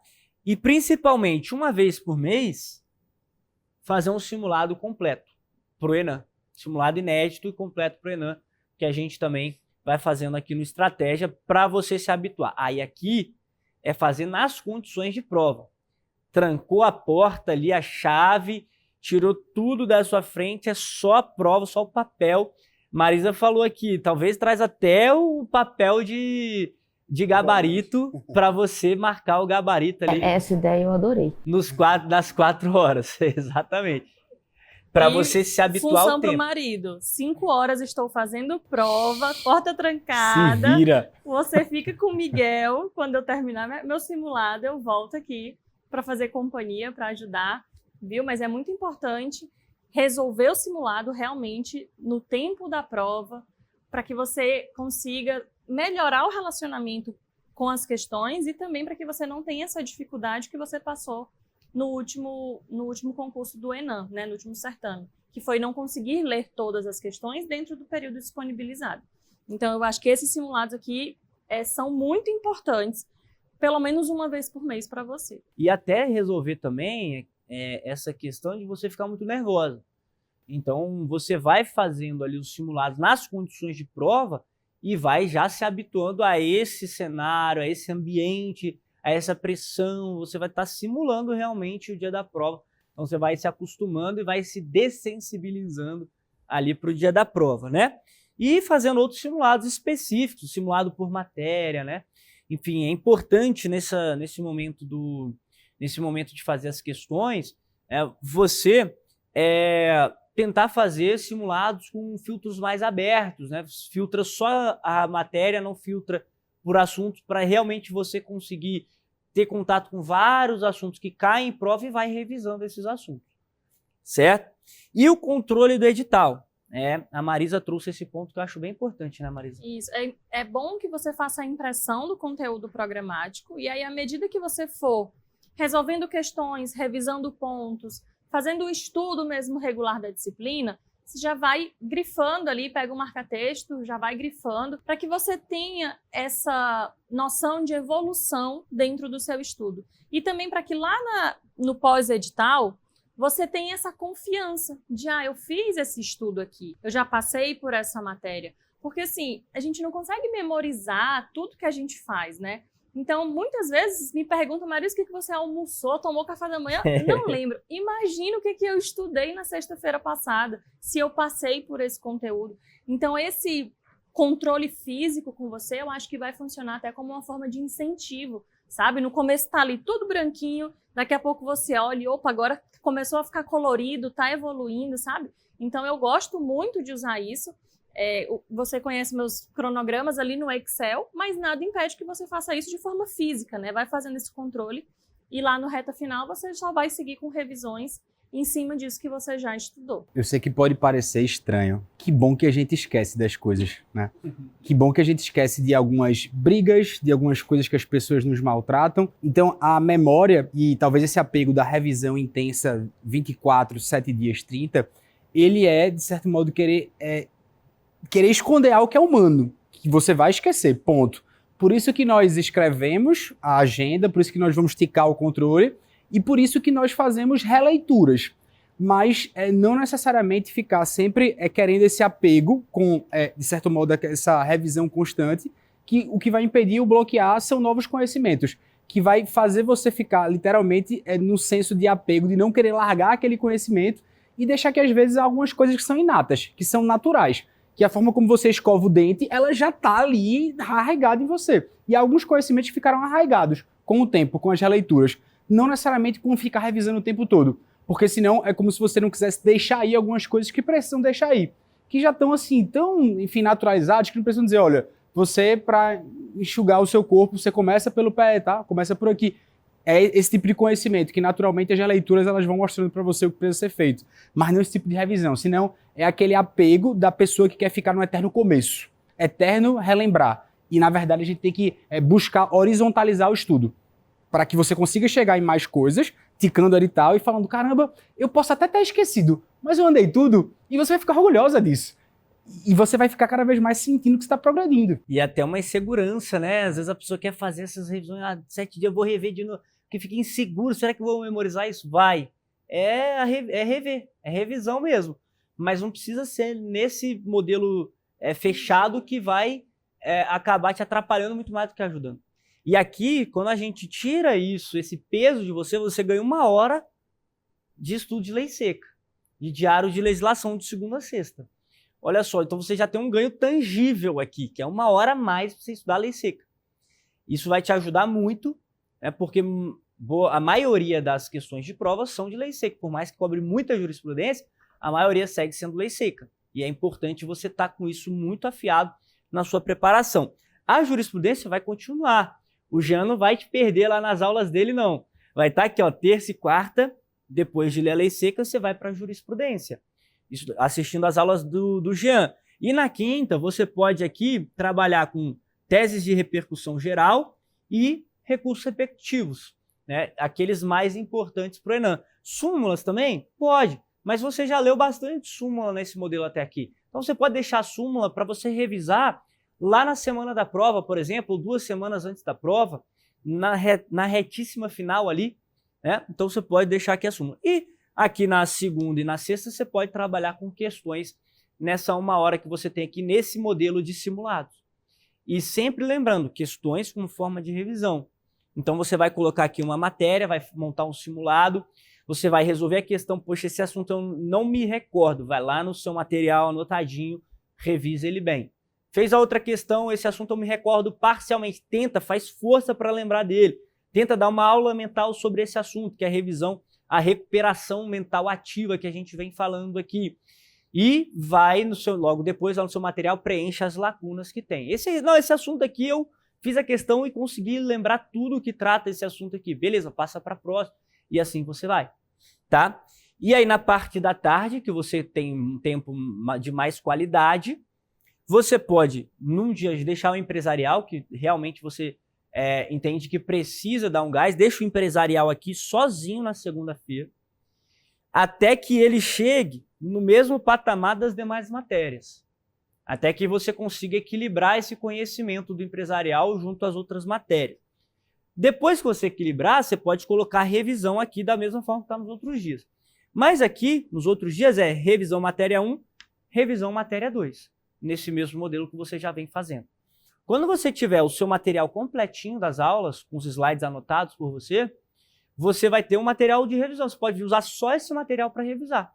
E, principalmente, uma vez por mês, fazer um simulado completo para o Enem. Simulado inédito e completo para o Enem, que a gente também vai fazendo aqui no Estratégia para você se habituar. Aí aqui é fazer nas condições de prova. Trancou a porta ali, a chave, tirou tudo da sua frente, é só a prova, só o papel. Marisa falou aqui, talvez traz até o papel de gabarito para você marcar o gabarito ali. Essa ideia eu adorei. Das 4 horas, exatamente. Para você se habituar ao função tempo. pro marido. 5 horas estou fazendo prova, porta trancada. Se vira. Você fica com o Miguel. Quando eu terminar meu simulado, eu volto aqui para fazer companhia, para ajudar, viu? Mas é muito importante resolver o simulado realmente no tempo da prova, para que você consiga melhorar o relacionamento com as questões e também para que você não tenha essa dificuldade que você passou no último concurso do Enem, né, no último certame, que foi não conseguir ler todas as questões dentro do período disponibilizado. Então, eu acho que esses simulados aqui são muito importantes, pelo menos uma vez por mês para você. E até resolver também essa questão de você ficar muito nervosa. Então, você vai fazendo ali os simulados nas condições de prova e vai já se habituando a esse cenário, a esse ambiente, a essa pressão. Você vai estar simulando realmente o dia da prova. Então, você vai se acostumando e vai se dessensibilizando ali para o dia da prova, né? E fazendo outros simulados específicos, simulado por matéria, né? enfim, é importante nesse momento de fazer as questões, você tentar fazer simulados com filtros mais abertos, né? Filtra só a matéria, não filtra por assuntos, para realmente você conseguir ter contato com vários assuntos que caem em prova e vai revisando esses assuntos, certo? E o controle do edital. A Marisa trouxe esse ponto que eu acho bem importante, né, Marisa? Isso. É bom que você faça a impressão do conteúdo programático e aí, à medida que você for resolvendo questões, revisando pontos, fazendo o estudo mesmo regular da disciplina, você já vai grifando ali, pega o marca-texto, já vai grifando, para que você tenha essa noção de evolução dentro do seu estudo. E também para que lá no pós-edital, você tenha essa confiança de, eu fiz esse estudo aqui, eu já passei por essa matéria. Porque, assim, a gente não consegue memorizar tudo que a gente faz, né? Então, muitas vezes me perguntam, Marisa, o que você almoçou, tomou café da manhã? Não lembro. Imagina o que eu estudei na sexta-feira passada, se eu passei por esse conteúdo. Então, esse controle físico com você, eu acho que vai funcionar até como uma forma de incentivo, sabe? No começo tá ali tudo branquinho, daqui a pouco você olha e, opa, agora começou a ficar colorido, tá evoluindo, sabe? Então, eu gosto muito de usar isso. Você conhece meus cronogramas ali no Excel, mas nada impede que você faça isso de forma física, né? Vai fazendo esse controle e lá no reta final você só vai seguir com revisões em cima disso que você já estudou. Eu sei que pode parecer estranho. Que bom que a gente esquece das coisas, né? Que bom que a gente esquece de algumas brigas, de algumas coisas que as pessoas nos maltratam. Então, a memória e talvez esse apego da revisão intensa 24, 7 dias, 30, ele de certo modo, querer esconder algo que é humano, que você vai esquecer, ponto. Por isso que nós escrevemos a agenda, por isso que nós vamos ticar o controle e por isso que nós fazemos releituras. Mas não necessariamente ficar sempre querendo esse apego com, de certo modo, essa revisão constante, que o que vai impedir ou bloquear são novos conhecimentos, que vai fazer você ficar literalmente no senso de apego, de não querer largar aquele conhecimento e deixar que às vezes há algumas coisas que são inatas, que são naturais. Que a forma como você escova o dente, ela já está ali arraigada em você. E alguns conhecimentos ficaram arraigados com o tempo, com as releituras. Não necessariamente com ficar revisando o tempo todo. Porque senão é como se você não quisesse deixar aí algumas coisas que precisam deixar aí. Que já estão assim, tão, enfim, naturalizadas, que não precisam dizer, olha, você, para enxugar o seu corpo, você começa pelo pé, tá? Começa por aqui. É esse tipo de conhecimento que naturalmente as releituras elas vão mostrando para você o que precisa ser feito. Mas não esse tipo de revisão, senão é aquele apego da pessoa que quer ficar no eterno começo. Eterno relembrar. E na verdade a gente tem que buscar horizontalizar o estudo. Para que você consiga chegar em mais coisas, ticando ali e tal, e falando, caramba, eu posso até ter esquecido, mas eu andei tudo, e você vai ficar orgulhosa disso. E você vai ficar cada vez mais sentindo que você está progredindo. E até uma insegurança, né? Às vezes a pessoa quer fazer essas revisões, 7 dias eu vou rever de novo, porque fica inseguro, será que eu vou memorizar isso? Vai. Rever, é revisão mesmo. Mas não precisa ser nesse modelo fechado que vai acabar te atrapalhando muito mais do que ajudando. E aqui, quando a gente tira isso, esse peso de você ganha 1 hora de estudo de lei seca, de diário de legislação de segunda a sexta. Olha só, então você já tem um ganho tangível aqui, que é 1 hora a mais para você estudar a lei seca. Isso vai te ajudar muito, porque a maioria das questões de prova são de lei seca. Por mais que cobre muita jurisprudência, a maioria segue sendo lei seca. E é importante você estar com isso muito afiado na sua preparação. A jurisprudência vai continuar. O Jean não vai te perder lá nas aulas dele, não. Vai estar aqui, ó, terça e quarta, depois de ler a lei seca, você vai para a jurisprudência. Isso, assistindo às aulas do Jean. E na quinta, você pode aqui trabalhar com teses de repercussão geral e recursos repetitivos, né? Aqueles mais importantes para o Enem. Súmulas também? Pode, mas você já leu bastante súmula nesse modelo até aqui. Então você pode deixar a súmula para você revisar lá na semana da prova, por exemplo, ou 2 semanas antes da prova, na retíssima final ali, né? Então você pode deixar aqui a súmula. E aqui na segunda e na sexta você pode trabalhar com questões nessa 1 hora que você tem aqui nesse modelo de simulados. E sempre lembrando, questões com forma de revisão. Então você vai colocar aqui uma matéria, vai montar um simulado, você vai resolver a questão, poxa, esse assunto eu não me recordo, vai lá no seu material anotadinho, revisa ele bem. Fez a outra questão, esse assunto eu me recordo parcialmente. Tenta, faz força para lembrar dele. Tenta dar uma aula mental sobre esse assunto, que é a revisão, a recuperação mental ativa que a gente vem falando aqui. E vai logo depois, lá no seu material, preencha as lacunas que tem. Esse assunto aqui eu fiz a questão e consegui lembrar tudo que trata esse assunto aqui. Beleza, passa para a próxima. E assim você vai, tá? E aí na parte da tarde, que você tem um tempo de mais qualidade, você pode, num dia, deixar o empresarial, que realmente você entende que precisa dar um gás, deixa o empresarial aqui sozinho na segunda-feira, até que ele chegue no mesmo patamar das demais matérias. Até que você consiga equilibrar esse conhecimento do empresarial junto às outras matérias. Depois que você equilibrar, você pode colocar revisão aqui da mesma forma que está nos outros dias. Mas aqui, nos outros dias, é revisão matéria 1, revisão matéria 2. Nesse mesmo modelo que você já vem fazendo. Quando você tiver o seu material completinho das aulas, com os slides anotados por você, você vai ter um material de revisão. Você pode usar só esse material para revisar.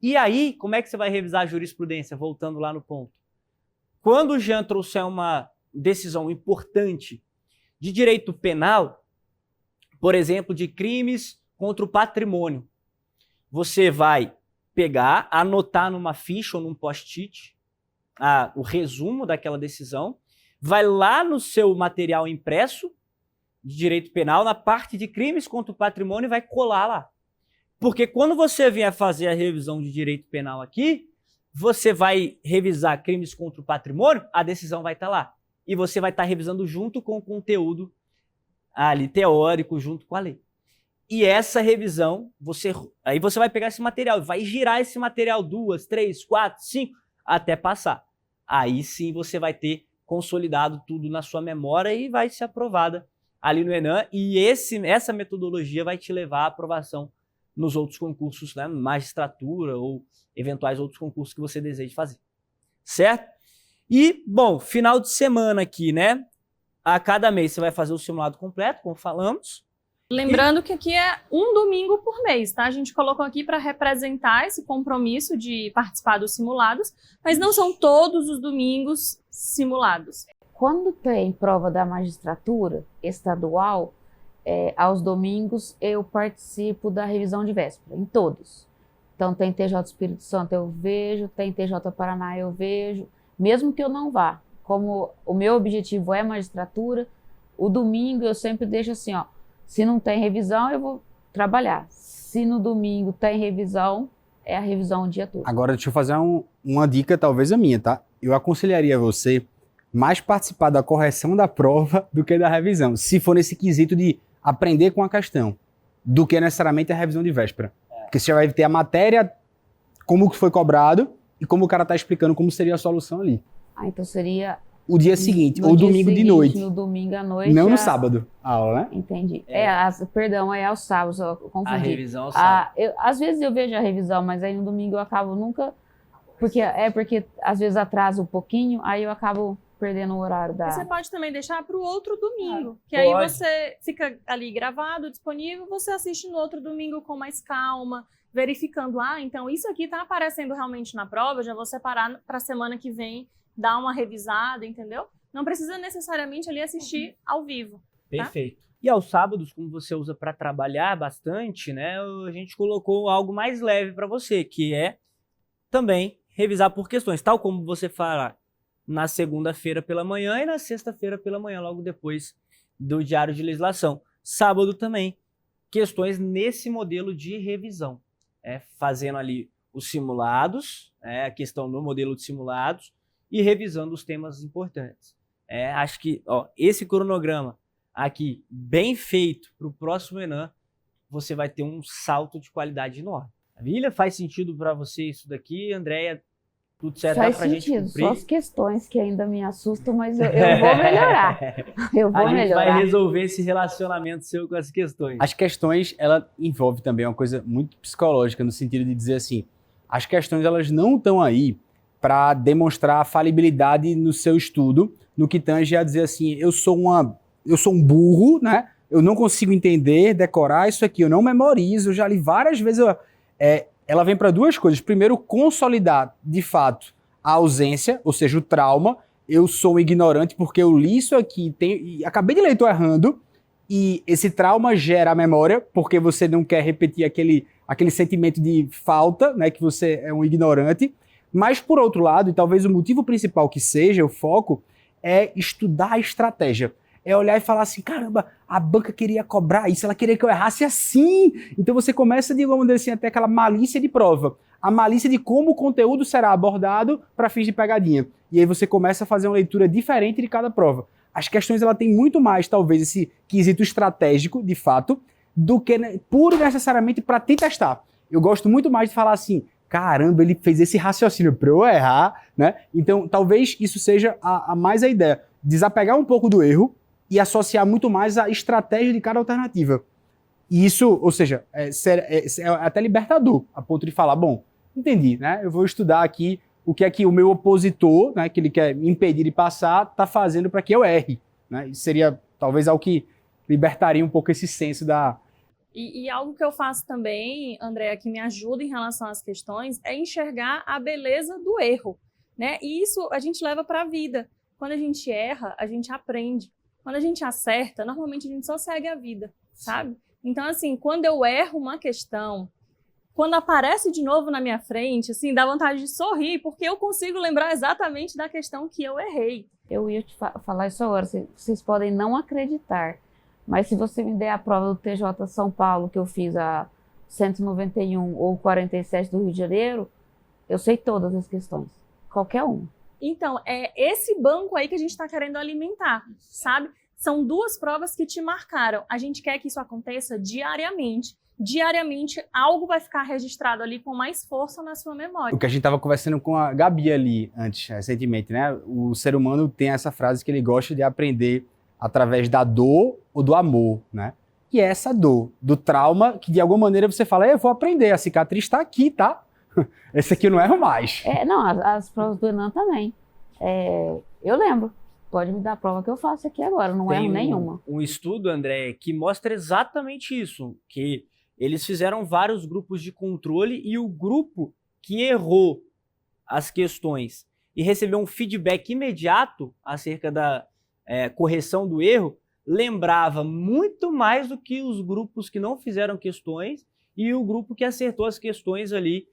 E aí, como é que você vai revisar a jurisprudência? Voltando lá no ponto. Quando o Jean trouxer uma decisão importante de direito penal, por exemplo, de crimes contra o patrimônio, você vai pegar, anotar numa ficha ou num post-it o resumo daquela decisão, vai lá no seu material impresso de direito penal, na parte de crimes contra o patrimônio, e vai colar lá. Porque quando você vier fazer a revisão de direito penal aqui, você vai revisar crimes contra o patrimônio, a decisão vai estar lá. E você vai estar revisando junto com o conteúdo ali teórico, junto com a lei. E essa revisão, aí você vai pegar esse material, vai girar esse material 2, 3, 4, 5, até passar. Aí sim você vai ter consolidado tudo na sua memória e vai ser aprovada ali no Enem. E essa metodologia vai te levar à aprovação nos outros concursos, né, magistratura ou eventuais outros concursos que você deseje fazer. Certo? E, bom, final de semana aqui, né? A cada mês você vai fazer o simulado completo, como falamos. Lembrando que aqui é um domingo por mês, tá? A gente colocou aqui para representar esse compromisso de participar dos simulados, mas não são todos os domingos simulados. Quando tem prova da magistratura estadual, aos domingos eu participo da revisão de véspera, em todos. Então tem TJ Espírito Santo eu vejo, tem TJ Paraná eu vejo, mesmo que eu não vá. Como o meu objetivo é magistratura, o domingo eu sempre deixo assim, ó, se não tem revisão eu vou trabalhar. Se no domingo tem revisão, é a revisão o dia todo. Agora deixa eu fazer uma dica, talvez a minha, tá? Eu aconselharia você mais participar da correção da prova do que da revisão, se for nesse quesito de aprender com a questão, do que necessariamente a revisão de véspera. Porque você já vai ter a matéria, como que foi cobrado e como o cara está explicando como seria a solução ali. Então seria o dia seguinte, ou domingo seguinte, de noite. No domingo à noite. Não no sábado, a aula, né? Entendi. Perdão, é aos sábados, eu confundi. A revisão ao sábado. Às vezes eu vejo a revisão, mas aí no domingo eu acabo nunca... Porque às vezes atrasa um pouquinho, aí eu acabo perdendo o horário da... Você pode também deixar para o outro domingo, que aí você fica ali gravado, disponível, você assiste no outro domingo com mais calma, verificando, então isso aqui está aparecendo realmente na prova, já vou separar para a semana que vem, dar uma revisada, entendeu? Não precisa necessariamente ali assistir ao vivo. Tá? Perfeito. E aos sábados, como você usa para trabalhar bastante, né, a gente colocou algo mais leve para você, que é também revisar por questões, tal como você fará na segunda-feira pela manhã e na sexta-feira pela manhã, logo depois do Diário de Legislação. Sábado também, questões nesse modelo de revisão, fazendo ali os simulados, a questão no modelo de simulados e revisando os temas importantes. Acho que esse cronograma aqui, bem feito para o próximo Enem, você vai ter um salto de qualidade enorme. Maravilha? Faz sentido para você isso daqui, Andréia? Tudo certo? Faz sentido, só as questões que ainda me assustam, mas eu vou melhorar. A gente vai resolver esse relacionamento seu com as questões. As questões, ela envolve também uma coisa muito psicológica, no sentido de dizer assim, as questões elas não estão aí para demonstrar a falibilidade no seu estudo, no que tange a dizer assim, eu sou um burro, né? Eu não consigo entender, decorar isso aqui, eu não memorizo, eu já li várias vezes. Ela vem para duas coisas. Primeiro, consolidar, de fato, a ausência, ou seja, o trauma. eu sou um ignorante porque eu li isso aqui e acabei de ler, tô errando, e esse trauma gera a memória, porque você não quer repetir aquele sentimento de falta, né, que você é um ignorante. Mas, por outro lado, e talvez o motivo principal que seja o foco, é estudar a estratégia. É olhar e falar assim, caramba, a banca queria cobrar isso, ela queria que eu errasse assim. Então você começa, de alguma maneira assim, até aquela malícia de prova. A malícia de como o conteúdo será abordado para fins de pegadinha. E aí você começa a fazer uma leitura diferente de cada prova. As questões, ela tem muito mais, talvez, esse quesito estratégico, de fato, do que puro e necessariamente para te testar. Eu gosto muito mais de falar assim, caramba, ele fez esse raciocínio para eu errar, né? Então, talvez isso seja mais a ideia. Desapegar um pouco do erro e associar muito mais a estratégia de cada alternativa. E isso, ou seja, é até libertador, a ponto de falar, bom, entendi, né? Eu vou estudar aqui o que é que o meu opositor, né, que ele quer me impedir de passar, está fazendo para que eu erre, né? Isso seria talvez algo que libertaria um pouco esse senso da... E algo que eu faço também, Andréa, que me ajuda em relação às questões, é enxergar a beleza do erro, né? E isso a gente leva para a vida. Quando a gente erra, a gente aprende. Quando a gente acerta, normalmente a gente só segue a vida, sabe? Então, assim, quando eu erro uma questão, quando aparece de novo na minha frente, assim, dá vontade de sorrir, porque eu consigo lembrar exatamente da questão que eu errei. Eu ia te falar isso agora, vocês podem não acreditar, mas se você me der a prova do TJ São Paulo, que eu fiz a 191 ou 47 do Rio de Janeiro, eu sei todas as questões, qualquer uma. Então, é esse banco aí que a gente está querendo alimentar, sabe? São duas provas que te marcaram. A gente quer que isso aconteça diariamente. Diariamente, algo vai ficar registrado ali com mais força na sua memória. O que a gente estava conversando com a Gabi ali antes, recentemente, né? O ser humano tem essa frase que ele gosta de aprender através da dor ou do amor, né? E é essa dor, do trauma, que de alguma maneira você fala, eu vou aprender, a cicatriz está aqui, tá? Esse aqui eu não erro mais. Não, as provas do Enan também. Eu lembro. Pode me dar a prova que eu faço aqui agora, não erro nenhuma. Um estudo, André, que mostra exatamente isso, que eles fizeram vários grupos de controle e o grupo que errou as questões e recebeu um feedback imediato acerca da correção do erro, lembrava muito mais do que os grupos que não fizeram questões e o grupo que acertou as questões ali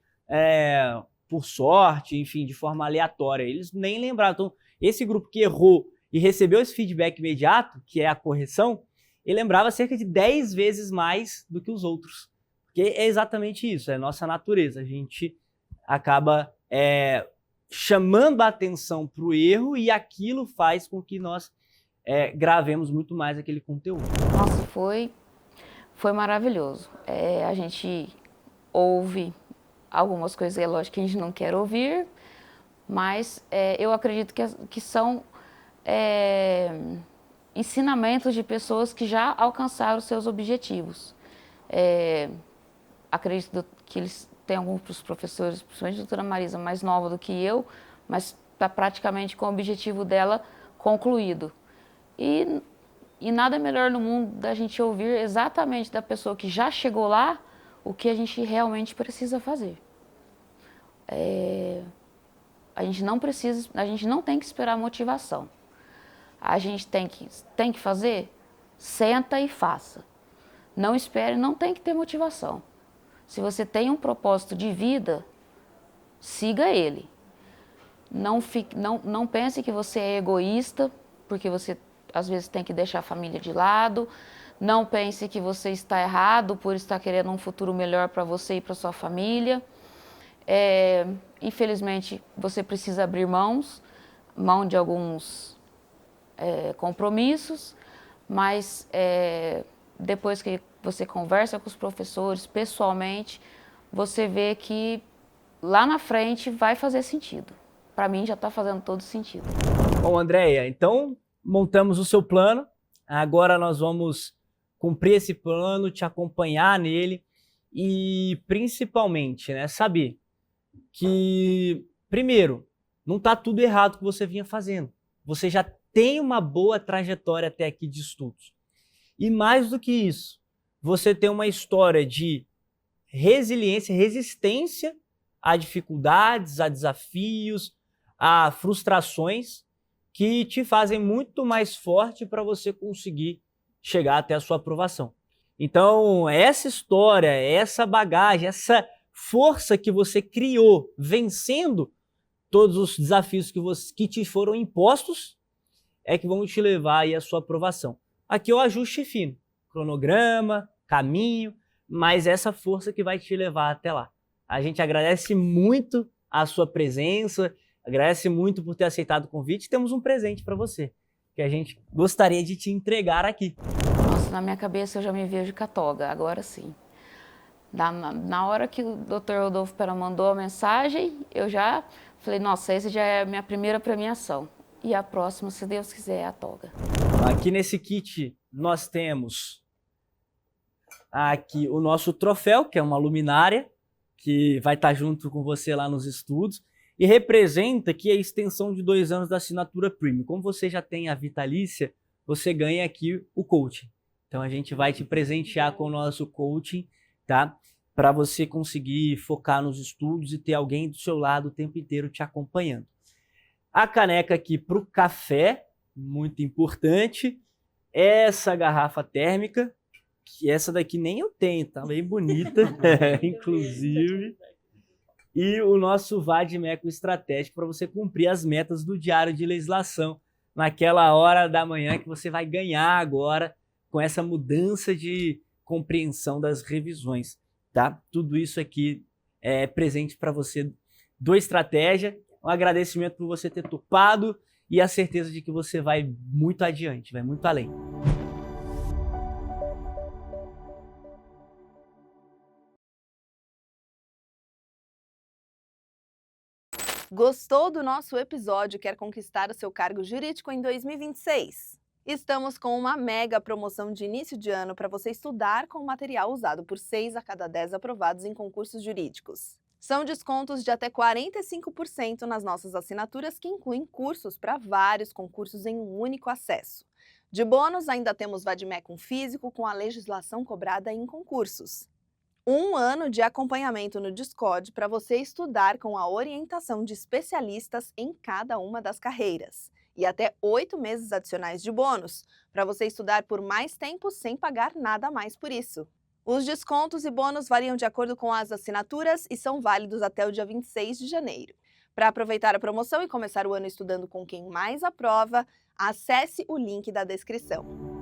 por sorte, enfim, de forma aleatória. Eles nem lembravam. Então, esse grupo que errou e recebeu esse feedback imediato, que é a correção, ele lembrava cerca de 10 vezes mais do que os outros. Porque é exatamente isso, é nossa natureza. A gente acaba chamando a atenção para o erro e aquilo faz com que nós gravemos muito mais aquele conteúdo. Nossa, foi maravilhoso. A gente ouve algumas coisas, é lógico que a gente não quer ouvir, mas eu acredito que são ensinamentos de pessoas que já alcançaram os seus objetivos. Acredito que eles têm alguns professores, principalmente a doutora Marisa, mais nova do que eu, mas está praticamente com o objetivo dela concluído. E nada melhor no mundo da gente ouvir exatamente da pessoa que já chegou lá o que a gente realmente precisa fazer. A gente não tem que esperar motivação. A gente tem que fazer, senta e faça. Não espere, não tem que ter motivação. Se você tem um propósito de vida, siga ele. Não pense que você é egoísta, porque você às vezes tem que deixar a família de lado. Não pense que você está errado por estar querendo um futuro melhor para você e para sua família. Infelizmente, você precisa abrir mão de alguns compromissos, mas depois que você conversa com os professores pessoalmente, você vê que lá na frente vai fazer sentido. Para mim já está fazendo todo sentido. Bom, Andréia, então montamos o seu plano, agora nós vamos cumprir esse plano, te acompanhar nele e principalmente, né, saber que, primeiro, não está tudo errado que você vinha fazendo. Você já tem uma boa trajetória até aqui de estudos. E mais do que isso, você tem uma história de resiliência, resistência a dificuldades, a desafios, a frustrações, que te fazem muito mais forte para você conseguir chegar até a sua aprovação. Então, essa história, essa bagagem, essa força que você criou vencendo todos os desafios que te foram impostos é que vão te levar aí à sua aprovação. Aqui é o ajuste fino, cronograma, caminho, mas essa força que vai te levar até lá. A gente agradece muito a sua presença, agradece muito por ter aceitado o convite e temos um presente para você, que a gente gostaria de te entregar aqui. Nossa, na minha cabeça eu já me vejo com a toga, agora sim. Na hora que o Dr. Rodolfo Pera mandou a mensagem, eu já falei, nossa, essa já é a minha primeira premiação. E a próxima, se Deus quiser, é a toga. Aqui nesse kit nós temos aqui o nosso troféu, que é uma luminária, que vai estar junto com você lá nos estudos, e representa aqui a extensão de 2 anos da assinatura Premium. Como você já tem a vitalícia, você ganha aqui o coaching. Então a gente vai te presentear com o nosso coaching, tá? Para você conseguir focar nos estudos e ter alguém do seu lado o tempo inteiro te acompanhando. A caneca aqui para o café, muito importante. Essa garrafa térmica, que essa daqui nem eu tenho, tá bem bonita, inclusive. E o nosso vade-mecum estratégico para você cumprir as metas do Diário de Legislação naquela hora da manhã que você vai ganhar agora com essa mudança de compreensão das revisões, tá? Tudo isso aqui é presente para você do Estratégia. Um agradecimento por você ter topado e a certeza de que você vai muito adiante, vai muito além. Gostou do nosso episódio e quer conquistar o seu cargo jurídico em 2026? Estamos com uma mega promoção de início de ano para você estudar com o material usado por 6 a cada 10 aprovados em concursos jurídicos. São descontos de até 45% nas nossas assinaturas que incluem cursos para vários concursos em um único acesso. De bônus, ainda temos vade-mecum físico com a legislação cobrada em concursos. 1 ano de acompanhamento no Discord para você estudar com a orientação de especialistas em cada uma das carreiras. E até 8 meses adicionais de bônus, para você estudar por mais tempo sem pagar nada mais por isso. Os descontos e bônus variam de acordo com as assinaturas e são válidos até o dia 26 de janeiro. Para aproveitar a promoção e começar o ano estudando com quem mais aprova, acesse o link da descrição.